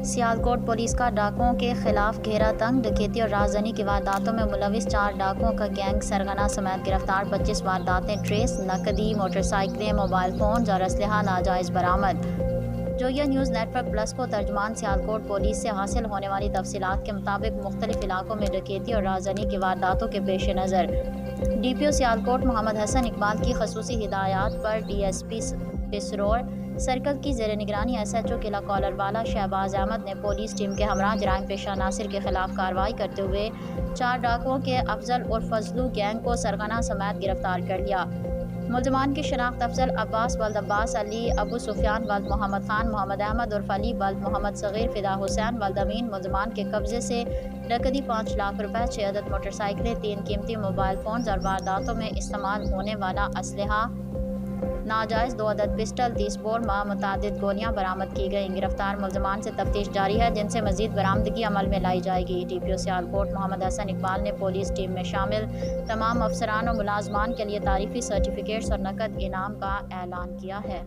Sialkot police کا ڈاکوؤں کے خلاف گھیرا تنگ، ڈکیتی اور رازداری کی وارداتوں میں ملوث 4 ڈاکوؤں کا گینگ سرغنہ سمیت گرفتار، 25 وارداتیں ٹریس، نقدی، موٹر سائیکلیں، موبائل فونز اور اسلحہ ناجائز برآمد۔ جویا نیوز نیٹ ورک پلس کو ترجمان سیالکوٹ پولیس سے حاصل ہونے والی تفصیلات کے مطابق مختلف علاقوں میں ڈکیتی اور رازداری کی وارداتوں کے پیش نظر D P O Sialkot Muhammad Hasan Iqbal کی خصوصی ہدایات پر D S P Pasrur circle کی زیر نگرانی S H O Qila Kolarwala Shahbaz Ahmad نے پولیس ٹیم کے ہمراہ جرائم پیشہ عناصر کے خلاف کارروائی کرتے ہوئے 4 ڈاکوؤں کے افضل اور فضلو گینگ کو سرغنہ سمیت گرفتار کر لیا۔ ملزمان کی شناخت افضل عباس ولد عباس علی، ابو سفیان ولد محمد خان، محمد احمد عرف علی ولد محمد صغیر، فدا حسین ولد امین۔ ملزمان کے قبضے سے نقدی 5 لاکھ روپے، 6 عدد موٹر سائیکلیں، 3 قیمتی موبائل فونز اور وارداتوں میں استعمال ہونے والا اسلحہ ناجائز 2 عدد پسٹل، 30 بور متعدد گولیاں برآمد کی گئیں۔ گرفتار ملزمان سے تفتیش جاری ہے، جن سے مزید برآمدگی عمل میں لائی جائے گی۔ D P O Sialkot Muhammad Hasan Iqbal نے پولیس ٹیم میں شامل تمام افسران اور ملازمان کے لیے تعریفی سرٹیفکیٹس اور نقد انعام کا اعلان کیا ہے۔